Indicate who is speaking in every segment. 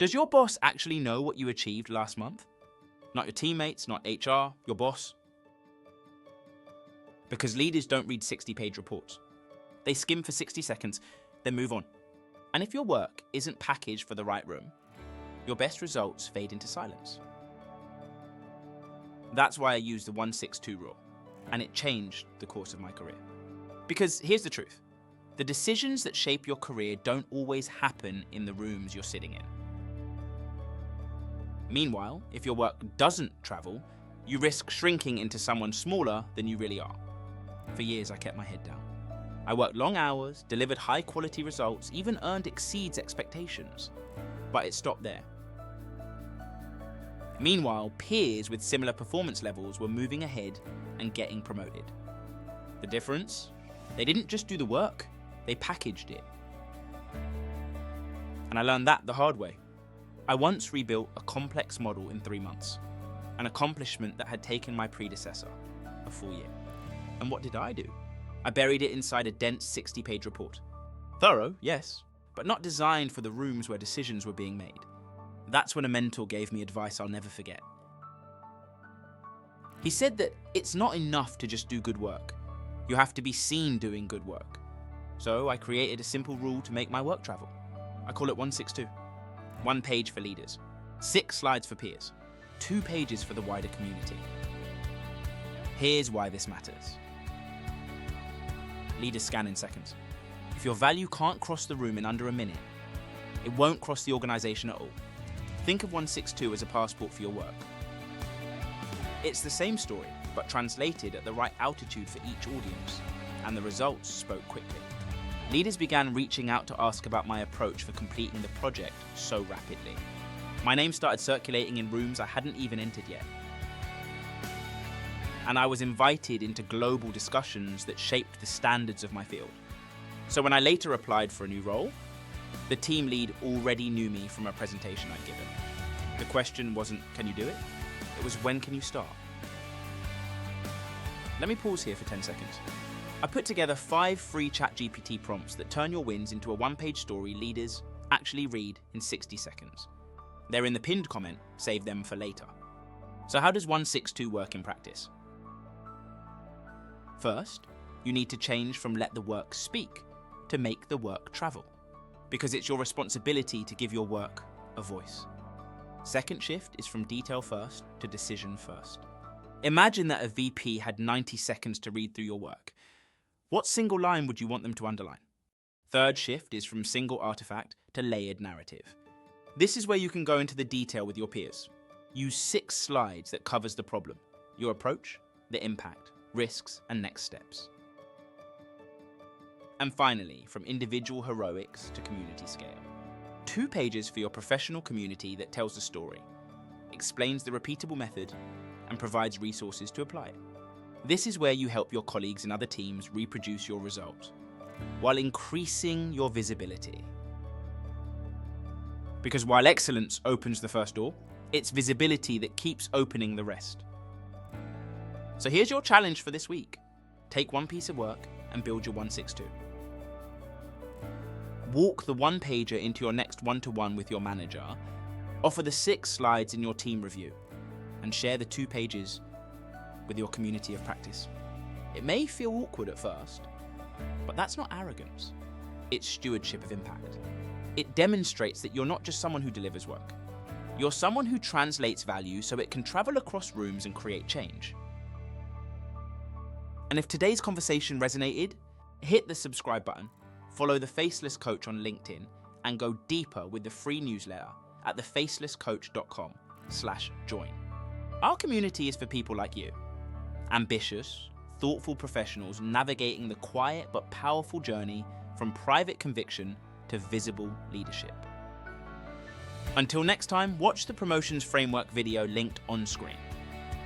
Speaker 1: Does your boss actually know what you achieved last month? Not your teammates, not HR, your boss. Because leaders don't read 60-page reports. They skim for 60 seconds, then move on. And if your work isn't packaged for the right room, your best results fade into silence. That's why I use the 1-6-2 rule, and it changed the course of my career. Because here's the truth. The decisions that shape your career don't always happen in the rooms you're sitting in. Meanwhile, if your work doesn't travel, you risk shrinking into someone smaller than you really are. For years, I kept my head down. I worked long hours, delivered high-quality results, even earned exceeds expectations. But it stopped there. Meanwhile, peers with similar performance levels were moving ahead and getting promoted. The difference? They didn't just do the work, they packaged it. And I learned that the hard way. I once rebuilt a complex model in 3 months, an accomplishment that had taken my predecessor a full year. And what did I do? I buried it inside a dense 60-page report. Thorough, yes, but not designed for the rooms where decisions were being made. That's when a mentor gave me advice I'll never forget. He said that it's not enough to just do good work. You have to be seen doing good work. So I created a simple rule to make my work travel. I call it 1-6-2. 1 page for leaders, 6 slides for peers, 2 pages for the wider community. Here's why this matters. Leaders scan in seconds. If your value can't cross the room in under a minute, it won't cross the organization at all. Think of 1-6-2 as a passport for your work. It's the same story, but translated at the right altitude for each audience, and the results spoke quickly. Leaders began reaching out to ask about my approach for completing the project so rapidly. My name started circulating in rooms I hadn't even entered yet. And I was invited into global discussions that shaped the standards of my field. So when I later applied for a new role, the team lead already knew me from a presentation I'd given. The question wasn't, can you do it? It was, when can you start? Let me pause here for 10 seconds. I put together 5 free ChatGPT prompts that turn your wins into a 1-page story leaders actually read in 60 seconds. They're in the pinned comment, save them for later. So how does 1-6-2 work in practice? First, you need to change from let the work speak to make the work travel, because it's your responsibility to give your work a voice. Second shift is from detail first to decision first. Imagine that a VP had 90 seconds to read through your work. What single line would you want them to underline? Third shift is from single artifact to layered narrative. This is where you can go into the detail with your peers. Use 6 slides that covers the problem, your approach, the impact, risks, and next steps. And finally, from individual heroics to community scale. 2 pages for your professional community that tells the story, explains the repeatable method, and provides resources to apply it. This is where you help your colleagues in other teams reproduce your result, while increasing your visibility. Because while excellence opens the first door, it's visibility that keeps opening the rest. So here's your challenge for this week. Take 1 piece of work and build your 1-6-2. Walk the 1-pager into your next one-to-one with your manager, offer the 6 slides in your team review, and share the 2 pages with your community of practice. It may feel awkward at first, but that's not arrogance. It's stewardship of impact. It demonstrates that you're not just someone who delivers work. You're someone who translates value so it can travel across rooms and create change. And if today's conversation resonated, hit the subscribe button, follow the Faceless Coach on LinkedIn, and go deeper with the free newsletter at thefacelesscoach.com/join. Our community is for people like you. Ambitious, thoughtful professionals navigating the quiet but powerful journey from private conviction to visible leadership. Until next time, watch the Promotions Framework video linked on screen.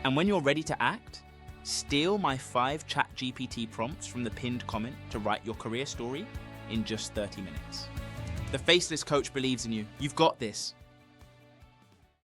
Speaker 1: And when you're ready to act, steal my 5 ChatGPT prompts from the pinned comment to write your career story in just 30 minutes. The Faceless Coach believes in you. You've got this.